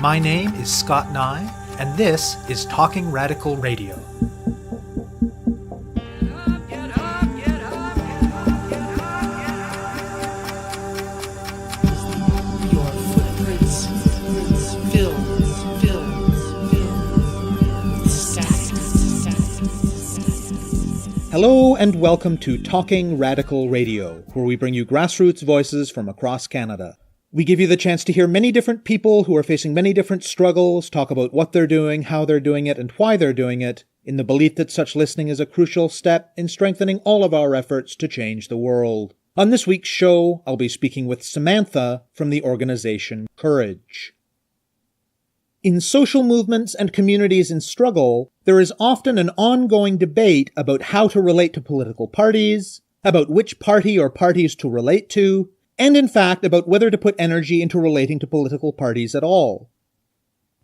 My name is Scott Neigh, and this is Talking Radical Radio. Hello and welcome to Talking Radical Radio, where we bring you grassroots voices from across Canada. We give you the chance to hear many different people who are facing many different struggles, talk about what they're doing, how they're doing it, and why they're doing it, in the belief that such listening is a crucial step in strengthening all of our efforts to change the world. On this week's show, I'll be speaking with Samantha from the organization Courage. In social movements and communities in struggle, there is often an ongoing debate about how to relate to political parties, about which party or parties to relate to, and in fact about whether to put energy into relating to political parties at all.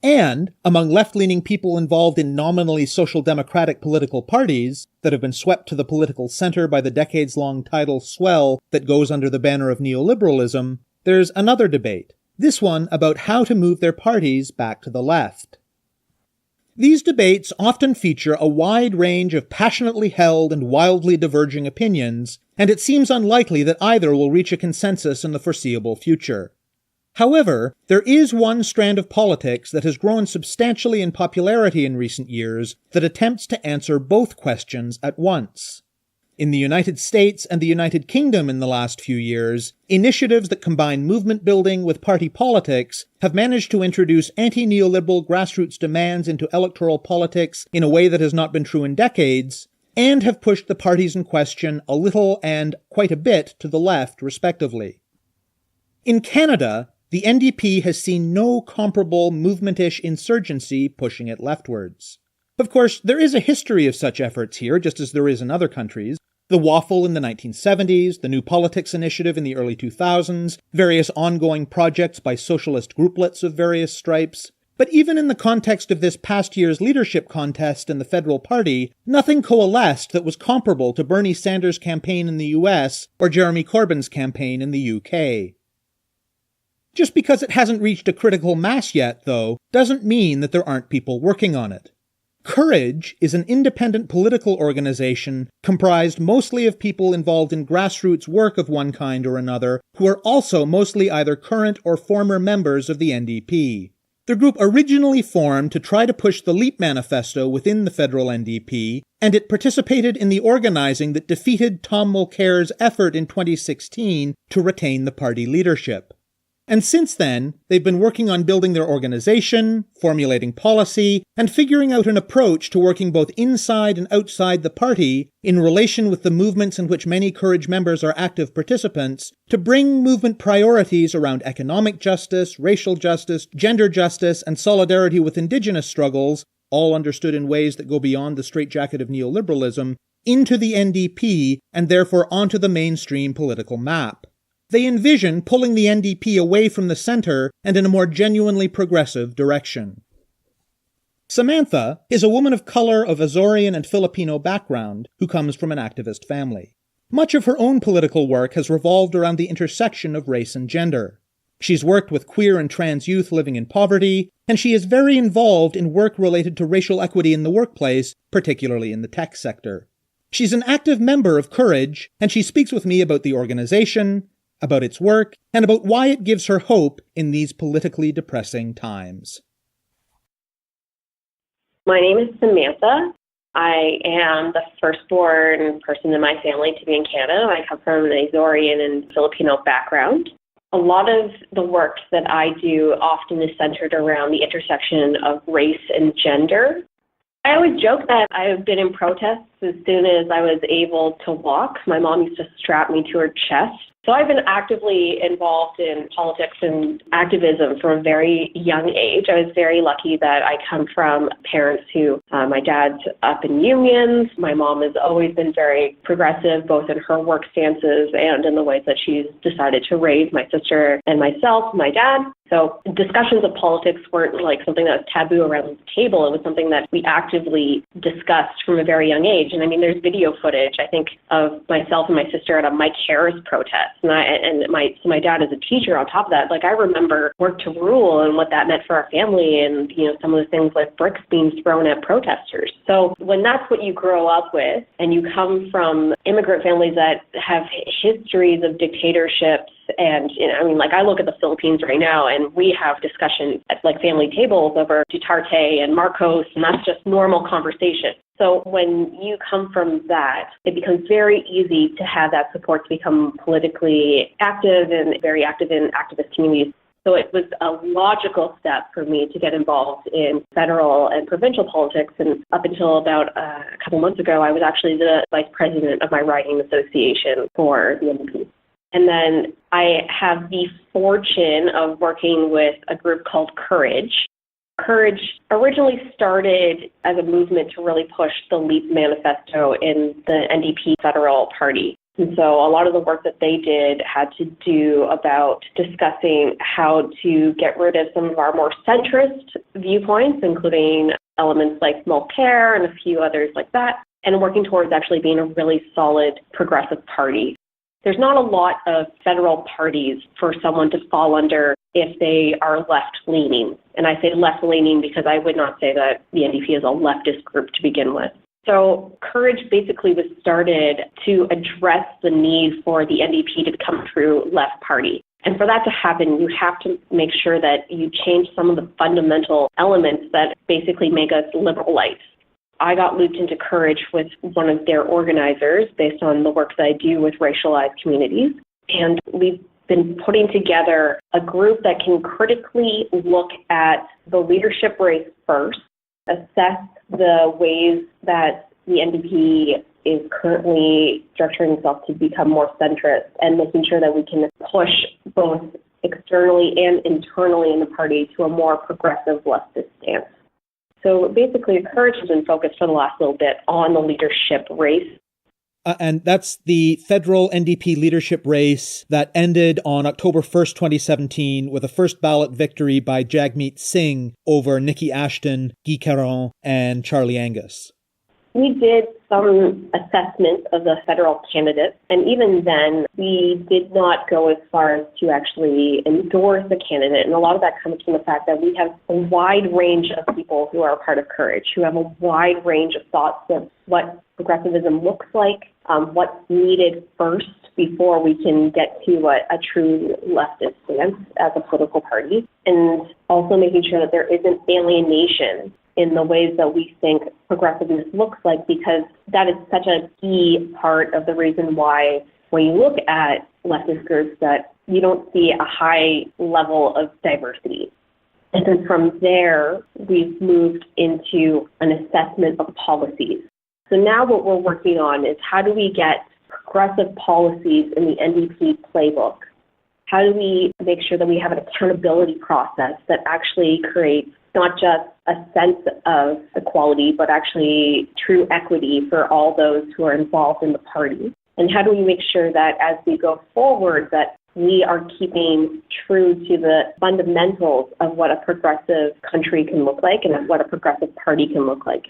And, among left-leaning people involved in nominally social democratic political parties that have been swept to the political center by the decades-long tidal swell that goes under the banner of neoliberalism, there's another debate. This one about how to move their parties back to the left. These debates often feature a wide range of passionately held and wildly diverging opinions, and it seems unlikely that either will reach a consensus in the foreseeable future. However, there is one strand of politics that has grown substantially in popularity in recent years that attempts to answer both questions at once. In the United States and the United Kingdom in the last few years, initiatives that combine movement building with party politics have managed to introduce anti-neoliberal grassroots demands into electoral politics in a way that has not been true in decades, and have pushed the parties in question a little and quite a bit to the left, respectively. In Canada, the NDP has seen no comparable movement-ish insurgency pushing it leftwards. Of course, there is a history of such efforts here, just as there is in other countries. The Waffle in the 1970s, the New Politics Initiative in the early 2000s, various ongoing projects by socialist grouplets of various stripes. But even in the context of this past year's leadership contest in the Federal Party, nothing coalesced that was comparable to Bernie Sanders' campaign in the US or Jeremy Corbyn's campaign in the UK. Just because it hasn't reached a critical mass yet, though, doesn't mean that there aren't people working on it. Courage is an independent political organization comprised mostly of people involved in grassroots work of one kind or another who are also mostly either current or former members of the NDP. The group originally formed to try to push the LEAP manifesto within the federal NDP, and it participated in the organizing that defeated Tom Mulcair's effort in 2016 to retain the party leadership. And since then, they've been working on building their organization, formulating policy, and figuring out an approach to working both inside and outside the party in relation with the movements in which many Courage members are active participants to bring movement priorities around economic justice, racial justice, gender justice, and solidarity with Indigenous struggles, all understood in ways that go beyond the straitjacket of neoliberalism, into the NDP and therefore onto the mainstream political map. They envision pulling the NDP away from the center and in a more genuinely progressive direction. Samantha is a woman of color of Azorean and Filipino background who comes from an activist family. Much of her own political work has revolved around the intersection of race and gender. She's worked with queer and trans youth living in poverty, and she is very involved in work related to racial equity in the workplace, particularly in the tech sector. She's an active member of Courage, and she speaks with me about the organization, about its work, and about why it gives her hope in these politically depressing times. My name is Samantha. I am the firstborn person in my family to be in Canada. I come from an Azorean and Filipino background. A lot of the work that I do often is centered around the intersection of race and gender. I always joke that I have been in protests as soon as I was able to walk. My mom used to strap me to her chest. So I've been actively involved in politics and activism from a very young age. I was very lucky that I come from parents who, my dad's up in unions. My mom has always been very progressive, both in her work stances and in the ways that she's decided to raise my sister and myself, my dad. So discussions of politics weren't like something that was taboo around the table. It was something that we actively discussed from a very young age. And I mean, there's video footage, I think, of myself and my sister at a Mike Harris protest. And my dad is a teacher on top of that. Like, I remember work to rule and what that meant for our family, and, you know, some of the things like bricks being thrown at protesters. So when that's what you grow up with, and you come from immigrant families that have histories of dictatorships, and, you know, I mean, like, I look at the Philippines right now, and we have discussions at like family tables over Duterte and Marcos, and that's just normal conversation. So when you come from that, it becomes very easy to have that support to become politically active and very active in activist communities. So it was a logical step for me to get involved in federal and provincial politics. And up until about a couple months ago, I was actually the vice president of my riding association for the NDP. And then I have the fortune of working with a group called Courage. Courage originally started as a movement to really push the LEAP manifesto in the NDP federal party. And so a lot of the work that they did had to do about discussing how to get rid of some of our more centrist viewpoints, including elements like mulcare and a few others like that, and working towards actually being a really solid progressive party. There's not a lot of federal parties for someone to fall under if they are left-leaning. And I say left-leaning because I would not say that the NDP is a leftist group to begin with. So Courage basically was started to address the need for the NDP to become a true left party. And for that to happen, you have to make sure that you change some of the fundamental elements that basically make us liberal lights. I got looped into Courage with one of their organizers based on the work that I do with racialized communities. And we've been putting together a group that can critically look at the leadership race first, assess the ways that the NDP is currently structuring itself to become more centrist, and making sure that we can push both externally and internally in the party to a more progressive leftist stance. So basically, Courage has been focused for the last little bit on the leadership race. And that's the federal NDP leadership race that ended on October 1st, 2017, with a first ballot victory by Jagmeet Singh over Nikki Ashton, Guy Caron, and Charlie Angus. We did some assessment of the federal candidates, and even then, we did not go as far as to actually endorse the candidate. And a lot of that comes from the fact that we have a wide range of people who are a part of Courage, who have a wide range of thoughts of what progressivism looks like, what's needed first before we can get to a true leftist stance as a political party, and also making sure that there isn't alienation in the ways that we think progressiveness looks like, because that is such a key part of the reason why when you look at leftist groups that you don't see a high level of diversity. And then from there, we've moved into an assessment of policies. So now what we're working on is how do we get progressive policies in the NDP playbook? How do we make sure that we have an accountability process that actually creates not just a sense of equality, but actually true equity for all those who are involved in the party? And how do we make sure that as we go forward, that we are keeping true to the fundamentals of what a progressive country can look like and what a progressive party can look like?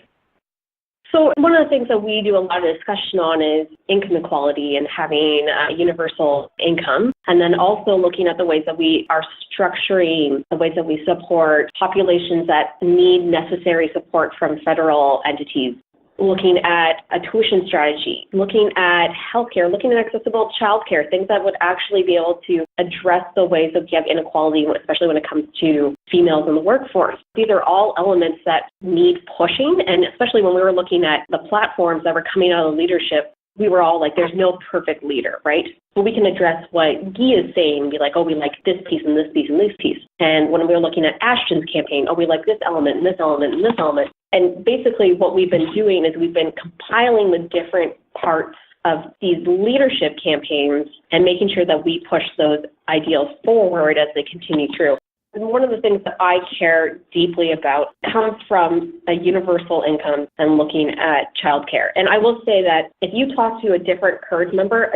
So one of the things that we do a lot of discussion on is income equality and having universal income, and then also looking at the ways that we are structuring the ways that we support populations that need necessary support from federal entities. Looking at a tuition strategy, looking at healthcare, looking at accessible childcare, things that would actually be able to address the ways that we have inequality, especially when it comes to females in the workforce. These are all elements that need pushing, and especially when we were looking at the platforms that were coming out of leadership, we were all like, there's no perfect leader, right? So we can address what Guy is saying, be like, oh, we like this piece and this piece and this piece. And when we were looking at Ashton's campaign, oh, we like this element and this element and this element. And basically what we've been doing is we've been compiling the different parts of these leadership campaigns and making sure that we push those ideals forward as they continue through. And one of the things that I care deeply about comes from a universal income and looking at childcare. And I will say that if you talk to a different Courage member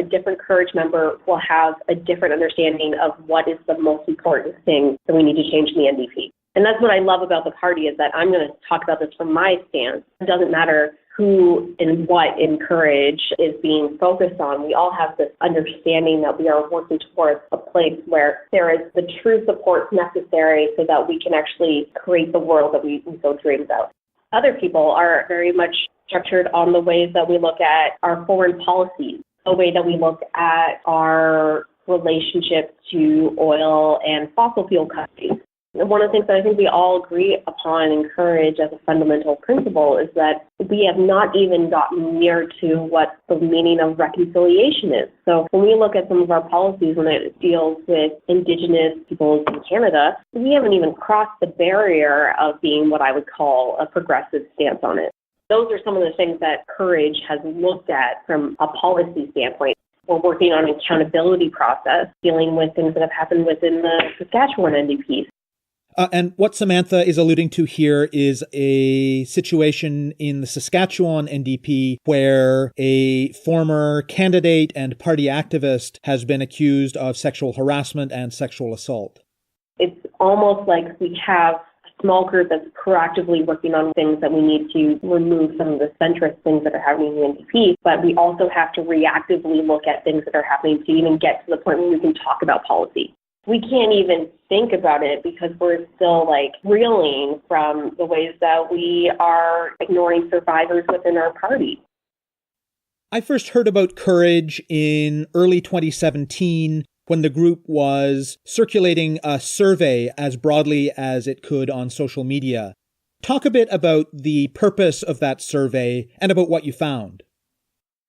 will have a different understanding of what is the most important thing that we need to change in the NDP. And that's what I love about the party, is that I'm going to talk about this from my stance. It doesn't matter who and what in Courage is being focused on. We all have this understanding that we are working towards a place where there is the true support necessary so that we can actually create the world that we so dream about. Other people are very much structured on the ways that we look at our foreign policies, the way that we look at our relationship to oil and fossil fuel companies. And one of the things that I think we all agree upon in Courage as a fundamental principle is that we have not even gotten near to what the meaning of reconciliation is. So when we look at some of our policies when it deals with Indigenous peoples in Canada, we haven't even crossed the barrier of being what I would call a progressive stance on it. Those are some of the things that Courage has looked at from a policy standpoint. We're working on an accountability process, dealing with things that have happened within the Saskatchewan NDP. And what Samantha is alluding to here is a situation in the Saskatchewan NDP where a former candidate and party activist has been accused of sexual harassment and sexual assault. It's almost like we have a small group that's proactively working on things that we need to remove some of the centrist things that are happening in the NDP, but we also have to reactively look at things that are happening to even get to the point where we can talk about policy. We can't even think about it because we're still reeling from the ways that we are ignoring survivors within our party. I first heard about Courage in early 2017 when the group was circulating a survey as broadly as it could on social media. Talk a bit about the purpose of that survey and about what you found.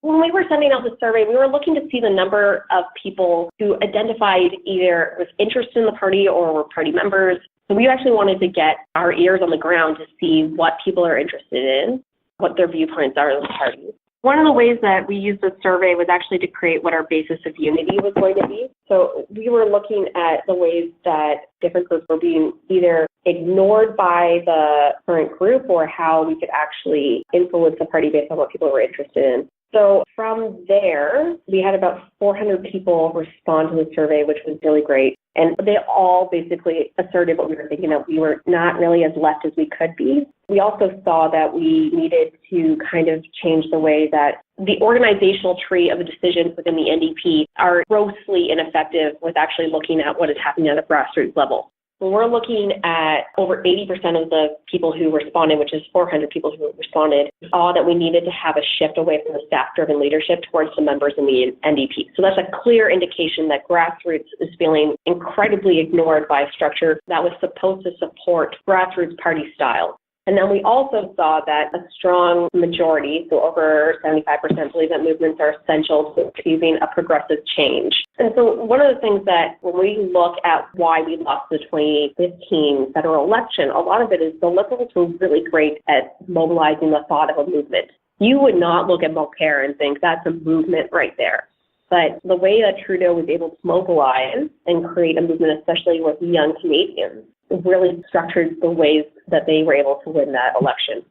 When we were sending out the survey, we were looking to see the number of people who identified either with interest in the party or were party members. So we actually wanted to get our ears on the ground to see what people are interested in, what their viewpoints are of the party. One of the ways that we used the survey was actually to create what our basis of unity was going to be. So we were looking at the ways that different groups were being either ignored by the current group or how we could actually influence the party based on what people were interested in. So from there, we had about 400 people respond to the survey, which was really great. And they all basically asserted what we were thinking, that we were not really as left as we could be. We also saw that we needed to kind of change the way that the organizational tree of the decisions within the NDP are grossly ineffective with actually looking at what is happening at a grassroots level. When we're looking at over 80% of the people who responded, which is 400 people who responded, saw that we needed to have a shift away from the staff-driven leadership towards the members in the NDP. So that's a clear indication that grassroots is feeling incredibly ignored by a structure that was supposed to support grassroots party style. And then we also saw that a strong majority, so over 75%, believe that movements are essential to achieving a progressive change. And so one of the things that when we look at why we lost the 2015 federal election, a lot of it is the Liberals were really great at mobilizing the thought of a movement. You would not look at Mulcair and think that's a movement right there. But the way that Trudeau was able to mobilize and create a movement, especially with young Canadians, really structured the ways that they were able to win that election.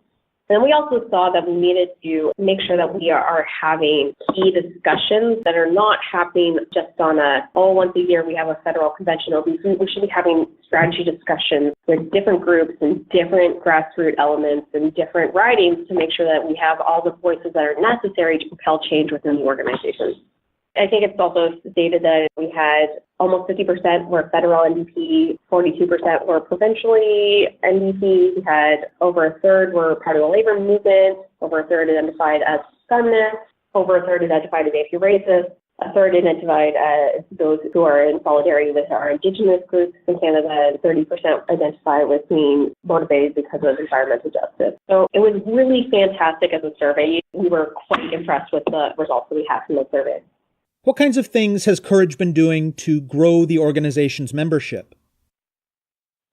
And we also saw that we needed to make sure that we are having key discussions that are not happening just on once a year we have a federal convention. We should be having strategy discussions with different groups and different grassroots elements and different ridings to make sure that we have all the voices that are necessary to propel change within the organization. I think it's also stated that we had almost 50% were federal NDP, 42% were provincially NDP. We had over a third were part of the labor movement, over a third identified as feminists, over a third identified as anti-racist, a third identified as those who are in solidarity with our Indigenous groups in Canada, and 30% identify with being motivated because of environmental justice. So it was really fantastic as a survey. We were quite impressed with the results that we had from the survey. What kinds of things has Courage been doing to grow the organization's membership?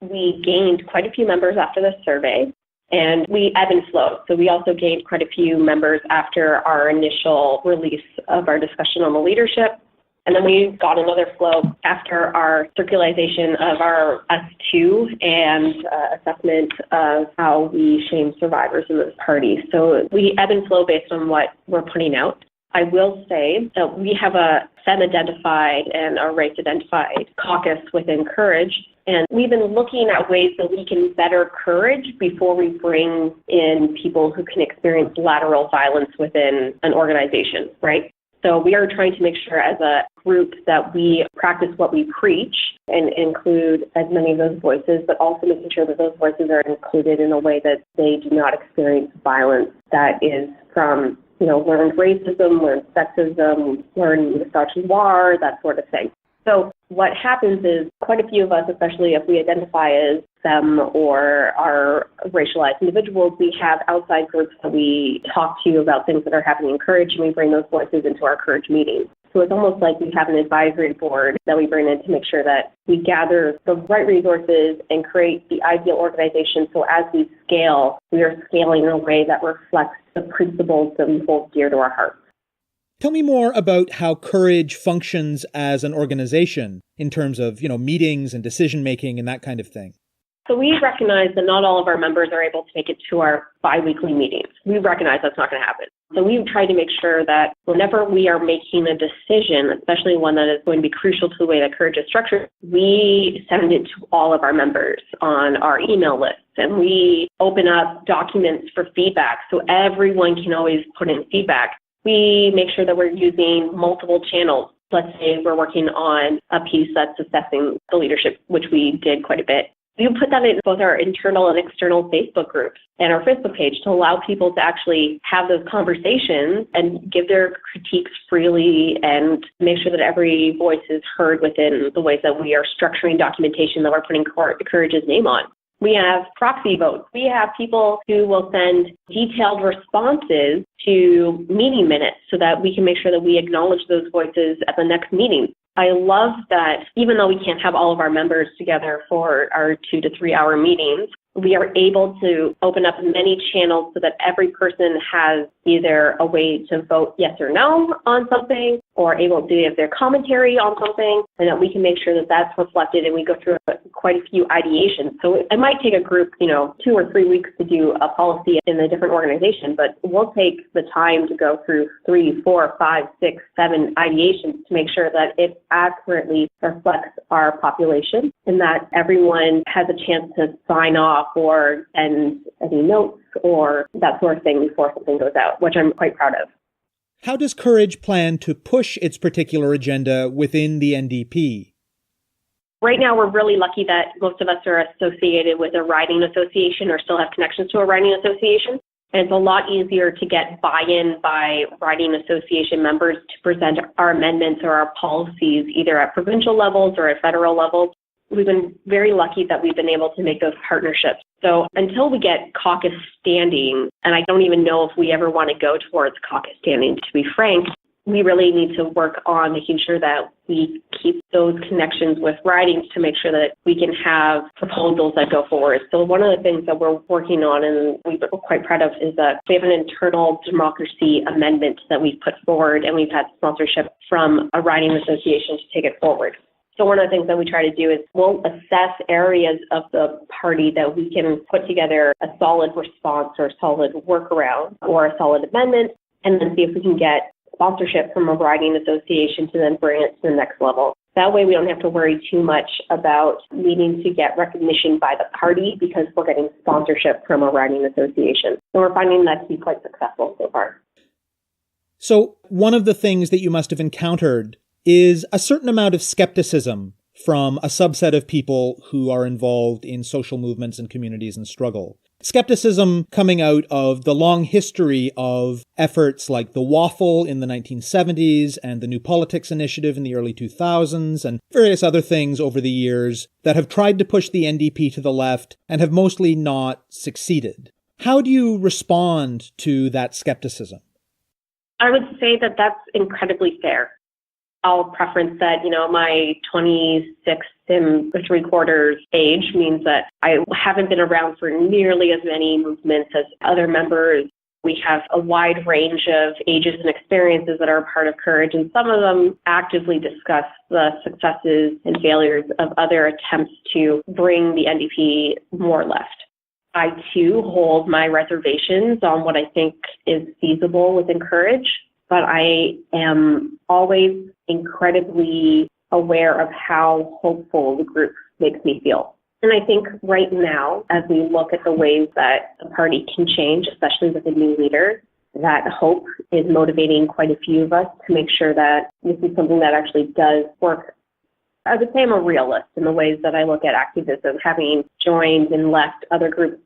We gained quite a few members after the survey, and we ebb and flow. So we also gained quite a few members after our initial release of our discussion on the leadership. And then we got another flow after our circularization of our S2 and assessment of how we shame survivors in this party. So we ebb and flow based on what we're putting out. I will say that we have a FEM-identified and a race-identified caucus within Courage, and we've been looking at ways that we can better Courage before we bring in people who can experience lateral violence within an organization, right? So we are trying to make sure as a group that we practice what we preach and include as many of those voices, but also making sure that those voices are included in a way that they do not experience violence that is from, learned racism, learned sexism, learned misogynoir, that sort of thing. So what happens is quite a few of us, especially if we identify as them or are racialized individuals, we have outside groups that we talk to about things that are happening in Courage, and we bring those voices into our Courage meetings. So it's almost like we have an advisory board that we bring in to make sure that we gather the right resources and create the ideal organization. So as we scale, we are scaling in a way that reflects the principles that we hold dear to our hearts. Tell me more about how Courage functions as an organization in terms of, meetings and decision-making and that kind of thing. So we recognize that not all of our members are able to make it to our bi-weekly meetings. We recognize that's not going to happen. So we've tried to make sure that whenever we are making a decision, especially one that is going to be crucial to the way that Courage is structured, we send it to all of our members on our email list. And we open up documents for feedback so everyone can always put in feedback. We make sure that we're using multiple channels. Let's say we're working on a piece that's assessing the leadership, which we did quite a bit. We put that in both our internal and external Facebook groups and our Facebook page to allow people to actually have those conversations and give their critiques freely and make sure that every voice is heard within the ways that we are structuring documentation that we're putting Courage's name on. We have proxy votes. We have people who will send detailed responses to meeting minutes so that we can make sure that we acknowledge those voices at the next meeting. I love that even though we can't have all of our members together for our 2 to 3 hour meetings, we are able to open up many channels so that every person has either a way to vote yes or no on something or able to give their commentary on something, and that we can make sure that that's reflected and we go through quite a few ideations. So it might take a group, 2 or 3 weeks to do a policy in a different organization, but we'll take the time to go through 3, 4, 5, 6, 7 ideations to make sure that it accurately reflects our population and that everyone has a chance to sign off or send any notes or that sort of thing before something goes out, which I'm quite proud of. How does Courage plan to push its particular agenda within the NDP? Right now, we're really lucky that most of us are associated with a riding association or still have connections to a riding association. And it's a lot easier to get buy-in by riding association members to present our amendments or our policies either at provincial levels or at federal levels. We've been very lucky that we've been able to make those partnerships. So until we get caucus standing, and I don't even know if we ever want to go towards caucus standing, to be frank, we really need to work on making sure that we keep those connections with ridings to make sure that we can have proposals that go forward. So one of the things that we're working on and we're quite proud of is that we have an internal democracy amendment that we've put forward, and we've had sponsorship from a riding association to take it forward. So one of the things that we try to do is we'll assess areas of the party that we can put together a solid response or solid workaround or a solid amendment, and then see if we can get sponsorship from a riding association to then bring it to the next level. That way we don't have to worry too much about needing to get recognition by the party because we're getting sponsorship from a riding association. So we're finding that to be quite successful so far. So one of the things that you must have encountered is a certain amount of skepticism from a subset of people who are involved in social movements and communities in struggle. Skepticism coming out of the long history of efforts like the Waffle in the 1970s and the New Politics Initiative in the early 2000s and various other things over the years that have tried to push the NDP to the left and have mostly not succeeded. How do you respond to that skepticism? I would say that that's incredibly fair. I'll preference that, my 26 and 3/4 age means that I haven't been around for nearly as many movements as other members. We have a wide range of ages and experiences that are a part of Courage, and some of them actively discuss the successes and failures of other attempts to bring the NDP more left. I, too, hold my reservations on what I think is feasible within Courage. but I am always incredibly aware of how hopeful the group makes me feel. And I think right now, as we look at the ways that the party can change, especially with a new leader, that hope is motivating quite a few of us to make sure that this is something that actually does work. I would say I'm a realist in the ways that I look at activism, having joined and left other groups.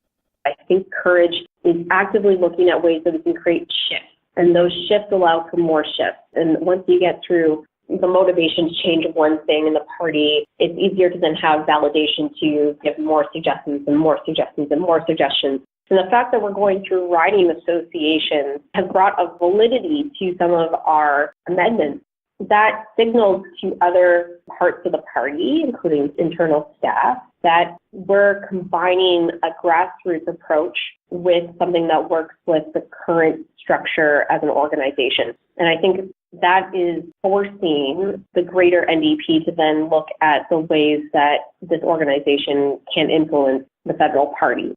I think Courage is actively looking at ways that we can create shifts, and those shifts allow for more shifts. And once you get through the motivation to change one thing in the party, it's easier to then have validation to give more suggestions and more suggestions and more suggestions. And the fact that we're going through riding associations has brought a validity to some of our amendments that signals to other parts of the party, including internal staff, that we're combining a grassroots approach with something that works with the current structure as an organization. And I think that is forcing the greater NDP to then look at the ways that this organization can influence the federal party.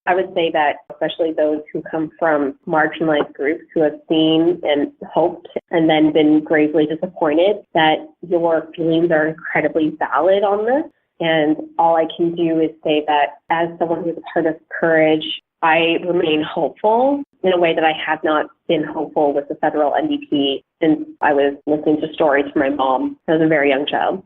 I would say that especially those who come from marginalized groups who have seen and hoped and then been gravely disappointed, that your feelings are incredibly valid on this. And all I can do is say that as someone who's a part of Courage, I remain hopeful in a way that I have not been hopeful with the federal NDP since I was listening to stories from my mom as a very young child.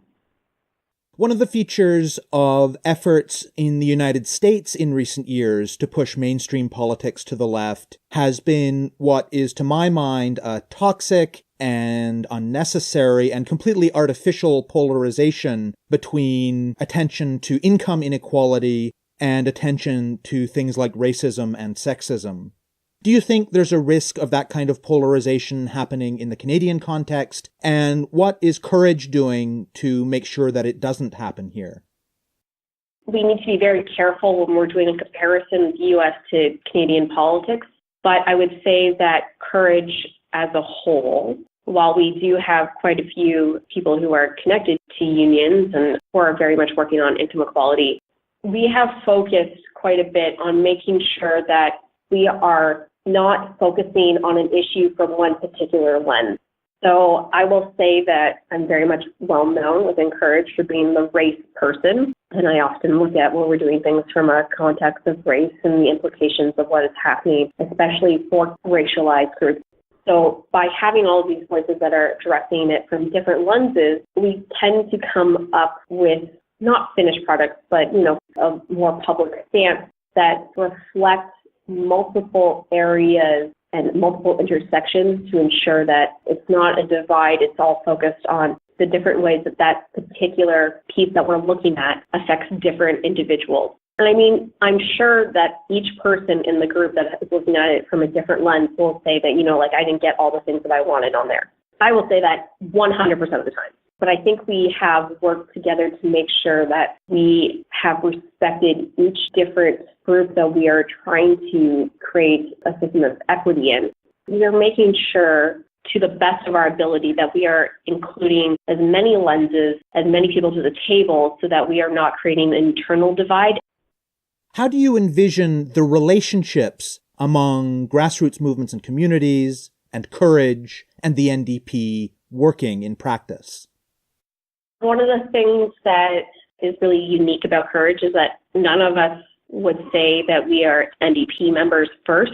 One of the features of efforts in the United States in recent years to push mainstream politics to the left has been what is, to my mind, a toxic and unnecessary and completely artificial polarization between attention to income inequality and attention to things like racism and sexism. Do you think there's a risk of that kind of polarization happening in the Canadian context? And what is Courage doing to make sure that it doesn't happen here? We need to be very careful when we're doing a comparison of U.S. to Canadian politics. But I would say that Courage as a whole, while we do have quite a few people who are connected to unions and who are very much working on income equality, we have focused quite a bit on making sure that we are not focusing on an issue from one particular lens. So I will say that I'm very much well known within Courage for being the race person. And I often look at when we're doing things from a context of race and the implications of what is happening, especially for racialized groups. So by having all of these voices that are addressing it from different lenses, we tend to come up with not finished products, but, a more public stance that reflects multiple areas and multiple intersections to ensure that it's not a divide, it's all focused on the different ways that that particular piece that we're looking at affects different individuals. And I mean, I'm sure that each person in the group that is looking at it from a different lens will say that, I didn't get all the things that I wanted on there. I will say that 100% of the time. But I think we have worked together to make sure that we have respected each different group that we are trying to create a system of equity in. We are making sure, to the best of our ability, that we are including as many lenses, as many people to the table, so that we are not creating an internal divide. How do you envision the relationships among grassroots movements and communities and Courage and the NDP working in practice? One of the things that is really unique about Courage is that none of us would say that we are NDP members first.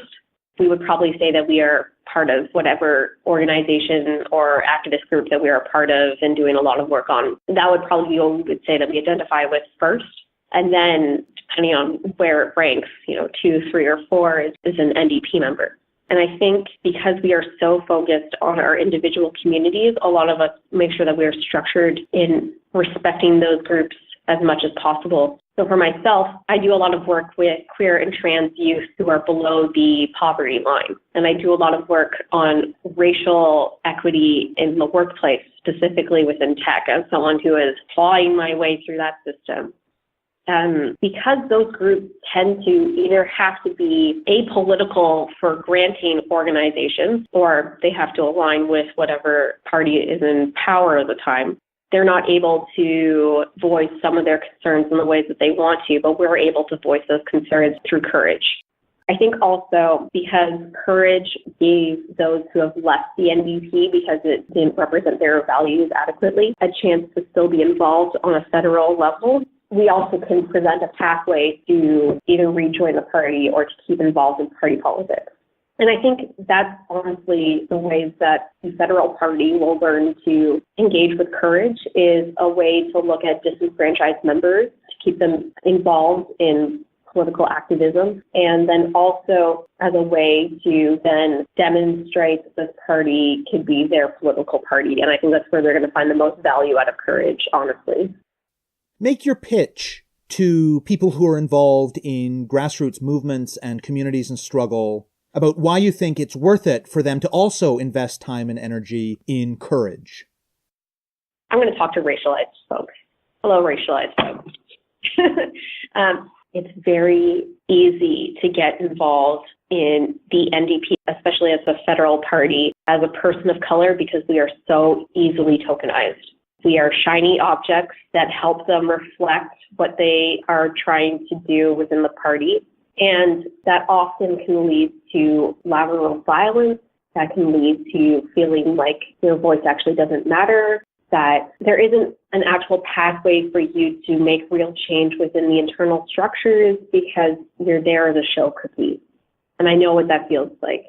We would probably say that we are part of whatever organization or activist group that we are a part of and doing a lot of work on. That would probably be what we would say that we identify with first. And then, depending on where it ranks, 2, 3, or 4 is an NDP member. And I think because we are so focused on our individual communities, a lot of us make sure that we are structured in respecting those groups as much as possible. So for myself, I do a lot of work with queer and trans youth who are below the poverty line. And I do a lot of work on racial equity in the workplace, specifically within tech, as someone who is clawing my way through that system. Because those groups tend to either have to be apolitical for granting organizations, or they have to align with whatever party is in power at the time, they're not able to voice some of their concerns in the ways that they want to, but we're able to voice those concerns through Courage. I think also because courage gave those who have left the NDP because it didn't represent their values adequately a chance to still be involved on a federal level. We also can present a pathway to either rejoin the party or to keep involved in party politics. And I think that's honestly the ways that the federal party will learn to engage with courage is a way to look at disenfranchised members, to keep them involved in political activism, and then also as a way to then demonstrate that this party could be their political party. And I think that's where they're going to find the most value out of courage, honestly. Make your pitch to people who are involved in grassroots movements and communities in struggle about why you think it's worth it for them to also invest time and energy in courage. I'm going to talk to racialized folks. Hello, racialized folks. It's very easy to get involved in the NDP, especially as a federal party, as a person of color, because we are so easily tokenized. We are shiny objects that help them reflect what they are trying to do within the party. And that often can lead to lateral violence. That can lead to feeling like your voice actually doesn't matter, that there isn't an actual pathway for you to make real change within the internal structures because you're there as a show cookie. And I know what that feels like.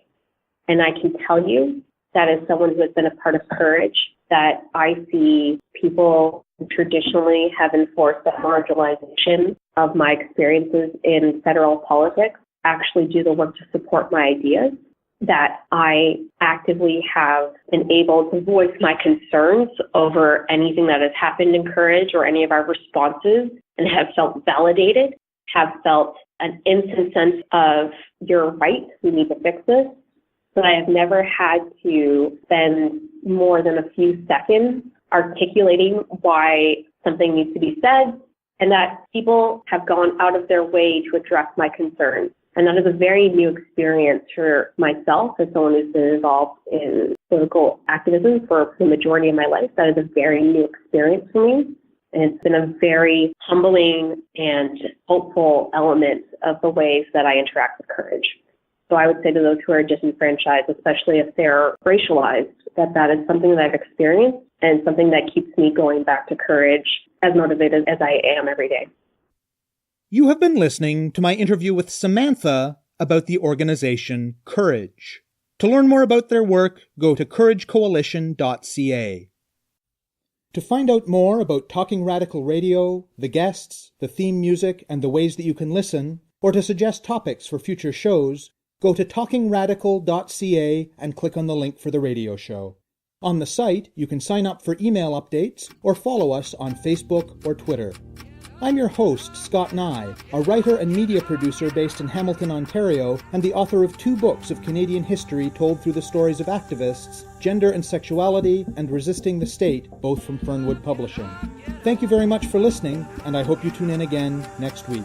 And I can tell you that as someone who has been a part of courage, that I see people who traditionally have enforced the marginalization of my experiences in federal politics actually do the work to support my ideas, that I actively have been able to voice my concerns over anything that has happened in courage or any of our responses and have felt validated, have felt an instant sense of, you're right, we need to fix this. But I have never had to spend more than a few seconds articulating why something needs to be said, and that people have gone out of their way to address my concerns. And that is a very new experience for myself as someone who's been involved in political activism for the majority of my life. That is a very new experience for me. And it's been a very humbling and hopeful element of the ways that I interact with courage. So I would say to those who are disenfranchised, especially if they're racialized, that that is something that I've experienced and something that keeps me going back to courage as motivated as I am every day. You have been listening to my interview with Samantha about the organization Courage. To learn more about their work, go to trr-coalition.ca. To find out more about Talking Radical Radio, the guests, the theme music, and the ways that you can listen, or to suggest topics for future shows, go to talkingradical.ca and click on the link for the radio show. On the site, you can sign up for email updates or follow us on Facebook or Twitter. I'm your host, Scott Neigh, a writer and media producer based in Hamilton, Ontario, and the author of 2 books of Canadian history told through the stories of activists, Gender and Sexuality, and Resisting the State, both from Fernwood Publishing. Thank you very much for listening, and I hope you tune in again next week.